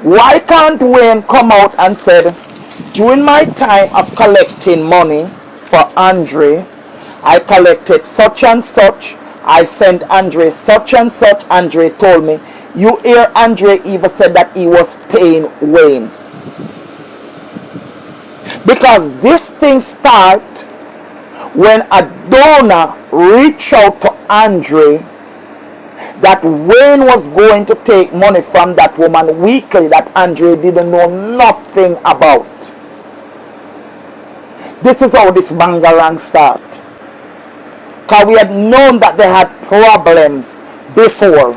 Why can't Wayne come out and said, during my time of collecting money for Andre, I collected such and such, I sent Andre such and such, Andre told me. You hear Andre even said that he was paying Wayne. Because this thing start when a donor reached out to Andre that Wayne was going to take money from that woman weekly that Andre didn't know nothing about. This is how this bangarang start. Because we had known that they had problems before.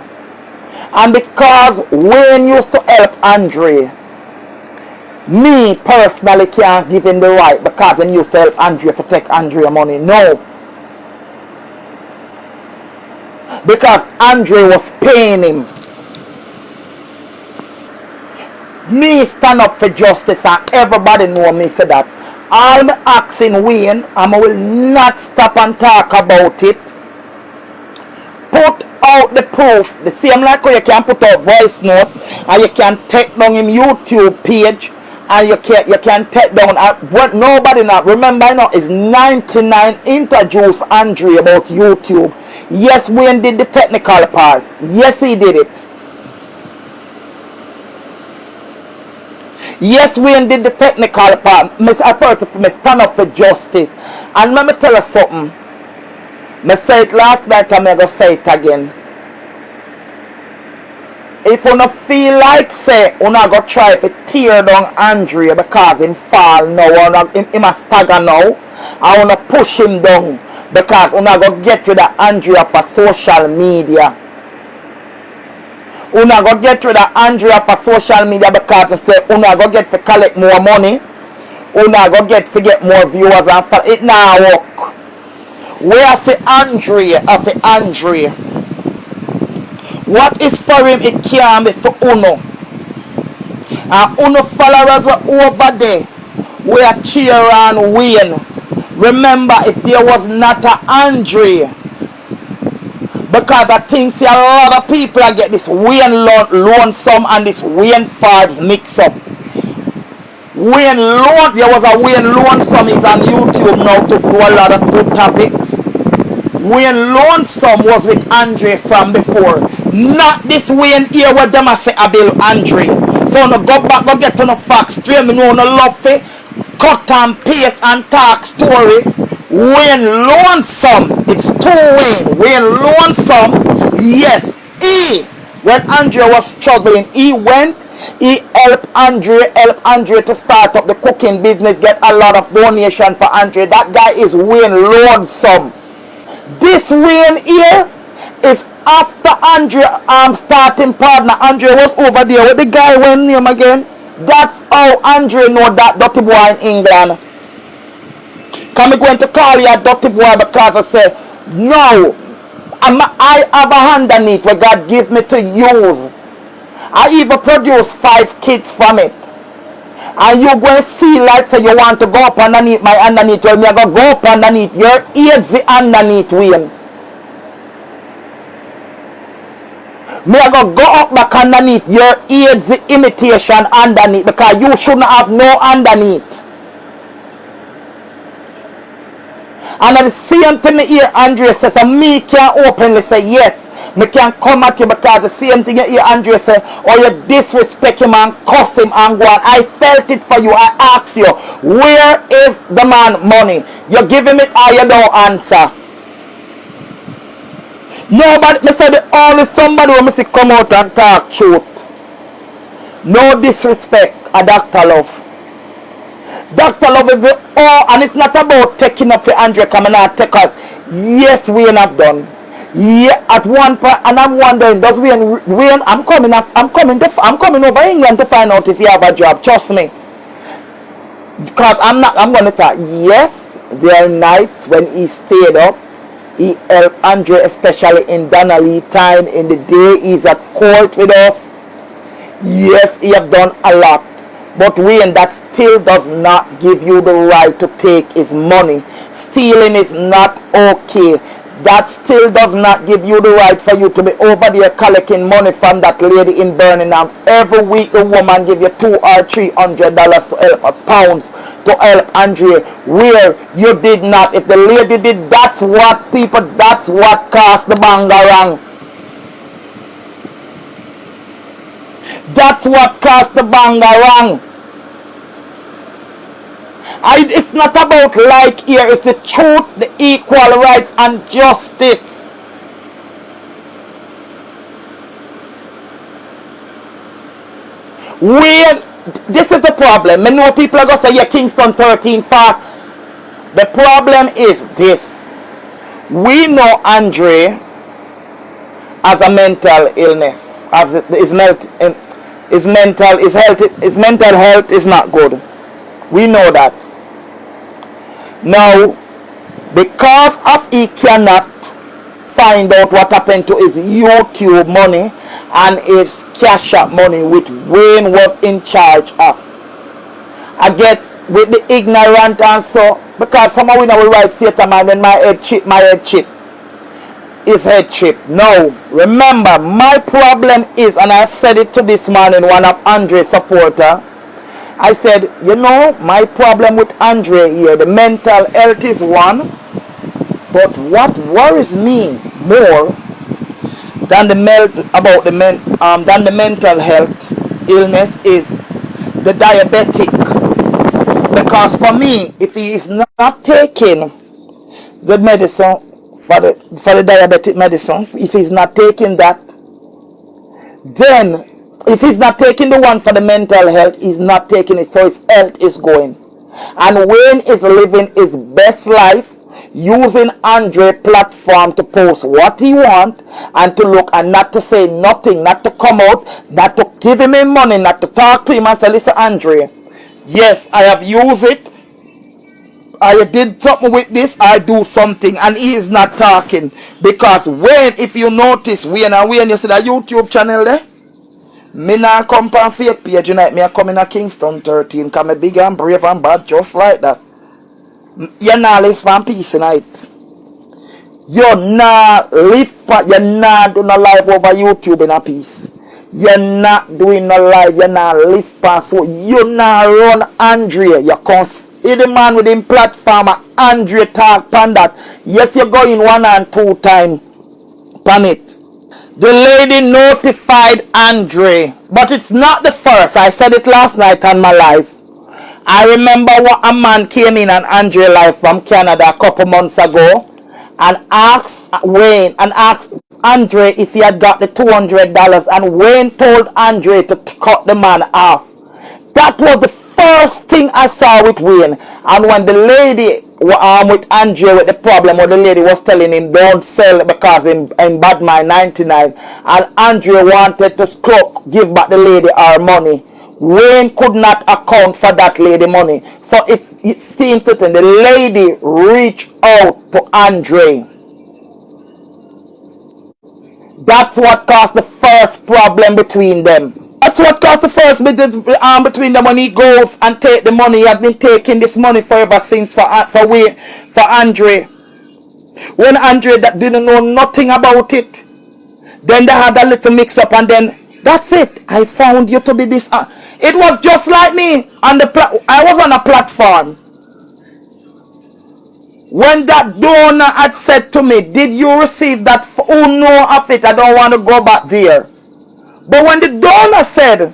And because Wayne used to help Andre, me personally can't give him the right because he used to help Andre to take Andre money. No. Because Andre was paying him. Me stand up for justice and everybody know me for that. All me asking Wayne, and I will not stop and talk about it. Put out the proof. The same like how you can put out voice note and you can take down him YouTube page and you can take down what nobody now. Remember now is 99 introduce Andre about YouTube. Yes, Wayne did the technical part. Yes, he did it. Yes, Wayne did the technical part. I person stand up for justice. And let me tell you something. I said it last night and I'm going to say it again. If you don't feel like say you not go try to tear down Andre because him fall now, him a stagger now, I want to push him down because you not go get rid of Andre for social media. You not go get rid of Andre for social media because you say you not go get to collect more money. You not go get to get more viewers and follow. It now work. Where for Andre, for Andre. What is for him, it can't be for Uno. And Uno followers were over there. We are cheer and Wayne. Remember, if there was not a Andre, because I think see a lot of people are get this Wayne lonesome and this Wayne Farbs mix up. There was a Wayne lonesome is on YouTube now to do a lot of good topics. Wayne Lonesome was with Andre from before. Not this Wayne here where them I say I build Andre. So no go back, go get to no facts straight. Me know no love it. Cut and paste and talk story. Wayne Lonesome. It's two Wayne. Wayne Lonesome. Yes. When Andre was struggling, he went. He helped Andre to start up the cooking business, get a lot of donation for Andre. That guy is Wayne Lonesome. This Wayne here is after Andre starting partner. Andre was over there with the guy when name again. That's how Andre know that dirty boy in England. Can me going to call you a dirty boy because I say no. I have a hand on it where God give me to use. I even produce 5 kids from it. And you go and feel like say you want to go up underneath my underneath. Well, me I go up underneath your AIDS underneath Wayne. Me I go up back underneath your AIDS imitation underneath because you shouldn't have no underneath. And at the same time here Andre says, so me can openly say yes. Me can come at you because the same thing you hear Andre say, or you disrespect him and cuss him and go on. I felt it for you. I ask you, where is the man money? You give him it or you don't answer. Nobody, me say the only somebody who me see come out and talk truth. No disrespect, a Dr. Love. Dr. Love is the and it's not about taking up for Andre coming out take us. Yes, we have done. Yeah, at one point, and I'm wondering, does Wayne? I'm coming over England to find out if you have a job. Trust me, because I'm gonna talk. Yes, there are nights when he stayed up. He helped Andre, especially in Donnelly time. In the day, he's at court with us. Yes, he have done a lot. But Wayne, that still does not give you the right to take his money. Stealing is not okay. that still does not give you the right for you to be over there collecting money from that lady in Birmingham. Every week the woman give you $200 or $300 to help her, pounds to help Andrea, where you did not. If the lady did, that's what people, that's what caused the bangarang. That's what caused the bangarang. It's not about like here, it's the truth, the equal rights and justice. Where this is the problem. I know people are going to say, yeah, Kingston 13 fast. The problem is this. We know Andre as a mental illness. As his mental health is not good. We know that. Now, because of he cannot find out what happened to his YouTube money and his cash app money which Wayne was in charge of, I get with the ignorant and so, because someone we know will write theater man when my head chip is head chip. No, remember my problem is, and I've said it to this morning, one of Andre's supporter. I said, you know, my problem with Andre here, the mental health is one, but what worries me more than the mental health illness is the diabetic. Because for me, if he is not taking the medicine for the diabetic medicine, if he's not taking that, then if he's not taking the one for the mental health, he's not taking it, so his health is going. And Wayne is living his best life using Andre platform to post what he want and to look and not to say nothing, not to come out, not to give him money, not to talk to him and say, listen Andre, yes, I have used it, I did something with this, I do something, and he is not talking. Because when, if you notice, when you see the YouTube channel there, me not come from fake page tonight. Me a come in a Kingston 13. Cause me big and brave and bad just like that. You not live from peace tonight. You not live you not do no live over YouTube in a peace. You're not doing no live. You not live from, so you not run Andre. You come see the man with him platform Andre talk pan that. Yes, you go in 1 and 2 times pan it. The lady notified Andre, but it's not the first. I said it last night on my live. I remember what a man came in on Andre live from Canada a couple months ago and asked Wayne and asked Andre if he had got the $200, and Wayne told Andre to cut the man off. That was the first thing I saw with Wayne. And when the lady with Andre with the problem, where the lady was telling him don't sell because in bad my 99, and Andre wanted to give back the lady her money, Wayne could not account for that lady money. So it seems to the lady reached out to Andre. That's what caused the first problem between them. That's what caused the first bit between them when he goes and take the money. He has been taking this money forever since for Andre. When Andre that didn't know nothing about it, then they had a little mix up, and then that's it. I found you to be this. It was just like me on the I was on a platform. When that donor had said to me, did you receive that? Oh no, of it, I don't want to go back there. But when the donor said,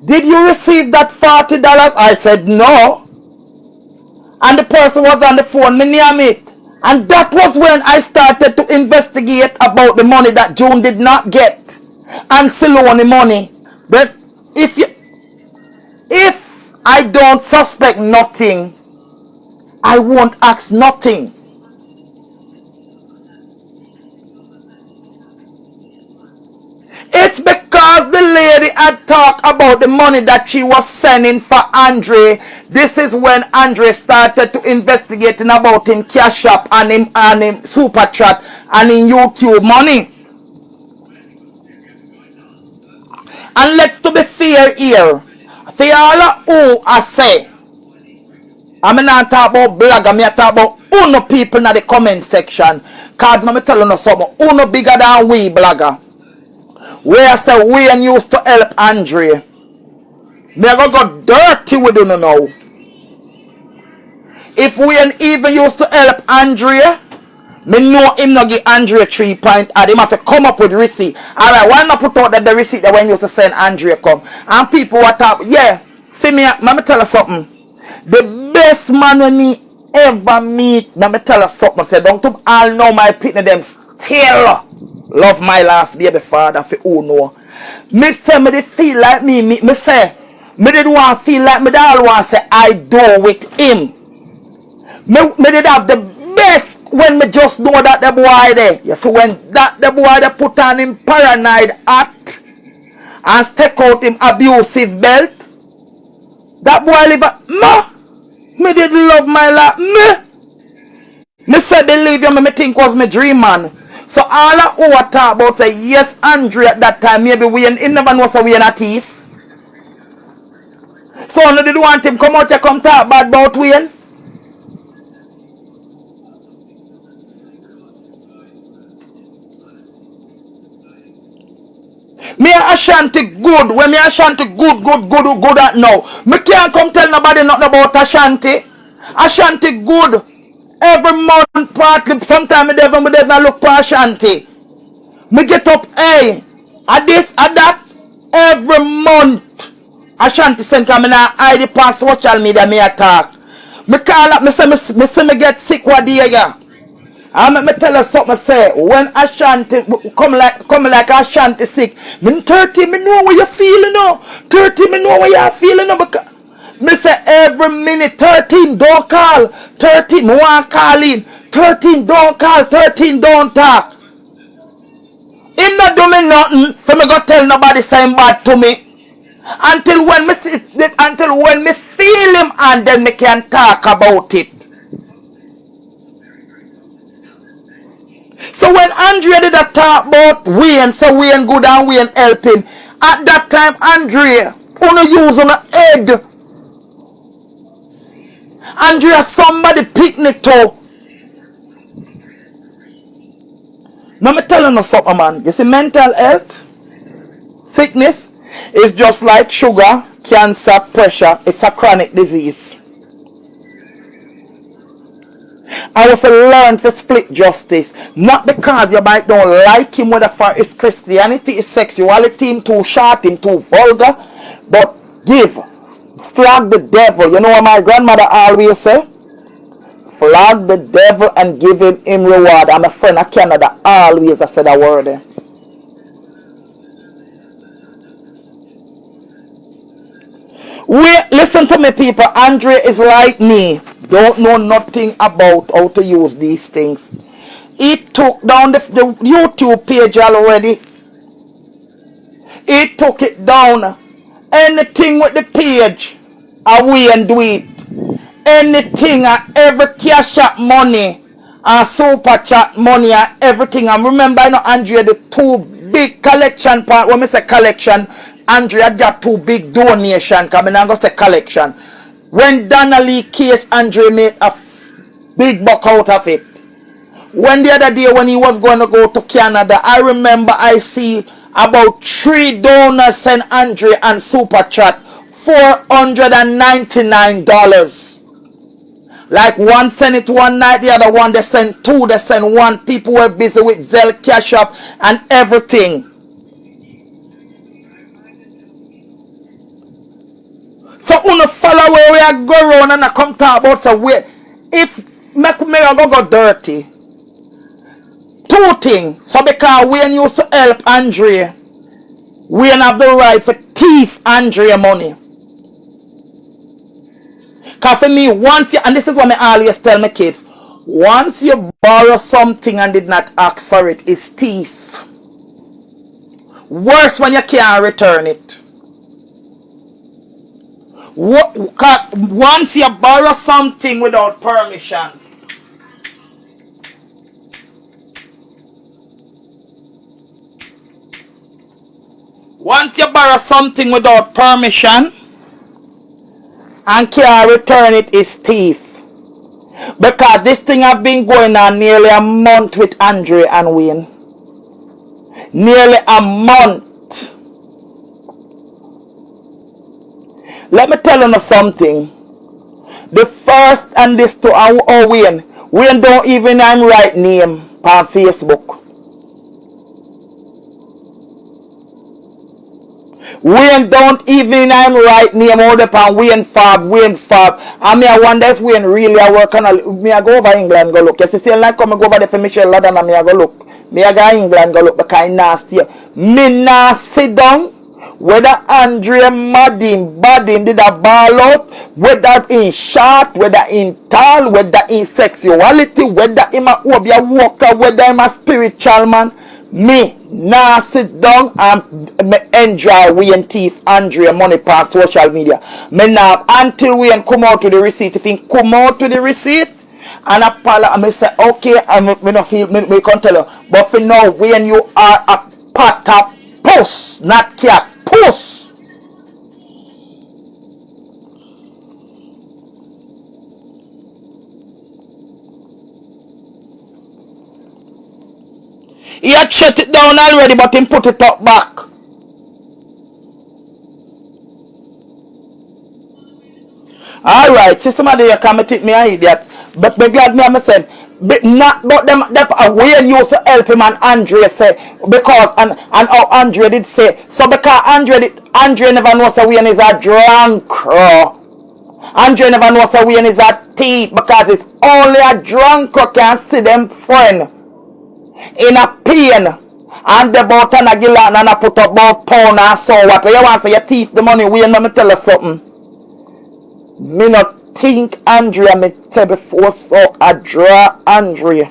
did you receive that $40? I said no. And the person was on the phone, me name it. And that was when I started to investigate about the money that June did not get. And Silone money. But if I don't suspect nothing, I won't ask nothing. It's because the lady had talked about the money that she was sending for Andre. This is when Andre started to investigating about him cash app and him super chat and him YouTube money. And let's to be fair here. For all who I say, I'm not talk about blogger, I'm talk about uno people in the comment section. Cause I'm telling you something, uno bigger than we blogger. Where I say we and used to help Andre. Me I go dirty with you now. If we ain't even used to help Andrea, me know him not give Andrea 3 point and him have to come up with receipt. Alright, why not put out the receipt that when you used to send Andrea come? And people what up, yeah. See me, let me tell you something. The best man when me ever meet, let me tell you something. I say, don't you all know my pitney them still love my last baby father for who know. Me say me they feel like me say, me did want feel like me all want say I do with him. Me did have the best when me just know that the boy there. You see when that the boy they put on him paranoid act and take out him abusive belt. That boy live a me did love my life. Me say believe you me think was my dream man. So all of who talk about say yes Andre at that time maybe we him never know say we in a thief. So no did want him come out here come talk bad about Wayne. Me a Ashanti good. When me Ashanti good at now. Me can't come tell nobody nothing about Ashanti. Ashanti good. Every month partly sometimes me never look for Ashanti. Me get up hey. At this at that every month. Ashanti send come now hide the past social media me attack. Me call up me say me get sick what day ya. I me tell you something say when Ashanti come like Ashanti sick, me 30 me know what you feeling now. 30 me know what you feeling now because me say every minute 13 don't call, 13 no one call in, 13 don't call, 13 don't talk. Him not do me nothing for me go tell nobody saying bad to me. Until when me feel him and then me can talk about it. So when Andrea did a talk about Wayne, so Wayne good and Wayne help him. At that time, Andrea, wanna use on a head. Andrea, somebody picnic too. Now me telling you something, man. You see, mental health, sickness, is just like sugar, cancer, pressure. It's a chronic disease. I have to learn to split justice. Not because you might don't like him, whether for his Christianity, his sexuality, him too short, him too vulgar. But flag the devil. You know what my grandmother always say? Flag the devil and give him reward. I'm a friend of Canada always I said that word. Wait, listen to me people. Andre is like me. Don't know nothing about how to use these things. He took down the YouTube page already. He took it down. Anything with the page, we and do it. Anything and every cash app money and super chat money and everything. And remember, I know Andrea the two big collection part. When I say collection, Andrea got two big donation. Cause I'm not gonna say collection. When Donnelly case, Andre made a big buck out of it. When the other day when he was going to go to Canada, I remember I see about 3 donors send Andre and Super Chat $499. Like one sent it one night, the other one they sent 2, they sent 1. People were busy with Zelle, Cash App and everything. So uno follow where we are go around and I come talk about so wait. If me go dirty. 2 things. So because we used to help Andrea, we have the right to thief Andrea money. Cause for me, once you, and this is what I always tell my kids, once you borrow something and did not ask for it, is thief. Worse when you can't return it. Once you borrow something without permission, and can't return it is thief. Because this thing have been going on nearly a month with Andre and Wayne. Nearly a month. Let me tell you something. The first and this to Wayne don't even have right name on Facebook. Wayne don't even have right name out upon Wayne Fab. I mean, I wonder if Wayne really are working on. Me I go over England go look. You see, still like come go over there for Michelle Ladan and me I go look. Me I go England go look because nasty. Me nah sit down. Whether Andre Madden did a ball out, whether in short, whether in tall, whether in sexuality, whether in a obia walker, whether I'm a spiritual man, me now sit down and me enjoy Wayne Thief Andre money past social media. Me now until Wayne come out to the receipt. If he come out to the receipt and a pala, I say okay, I me not feel me can't tell you. But for now, when you are a pot puss, not cat. Puss. He had shut it down already, but he put it up back. Alright, see somebody you come and take me an idiot. But be glad me I'm saying. Not but them Wayne used to help him and Andre say because and how Andre did say so because Andre never knows that Wayne is a drunk. Andre never knows that Wayne is a thief because it's only a drunk who can see them friend in a pain and the about and a gillan and a put up about pound and so what you want for your thief the money Wayne let me tell you something. Me not think Andrea me tell before so I draw Andrea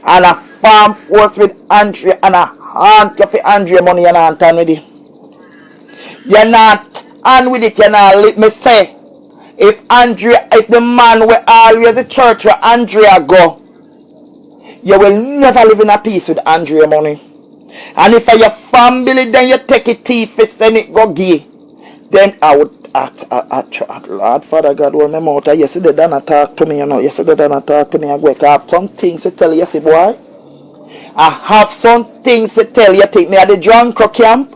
and a farm force with Andrea and a hunt for Andrea money and a hand with it. You're not on with it, you're not let me say if the man will always the church where Andrea go, you will never live in a peace with Andrea money. And if your family then you take it thief then it go gay, then I would Lord Father God, when my mouth yesterday done talk to me, you know. Yesterday done talk to me. I have some things to tell you, see boy. I have some things to tell you. Take me at the drunk camp.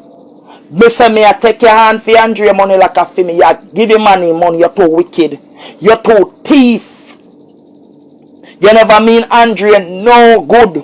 Me say me I take your hand for Andrea money like a for me. You give the money, you're too wicked. You're too thief. You never mean Andrea no good.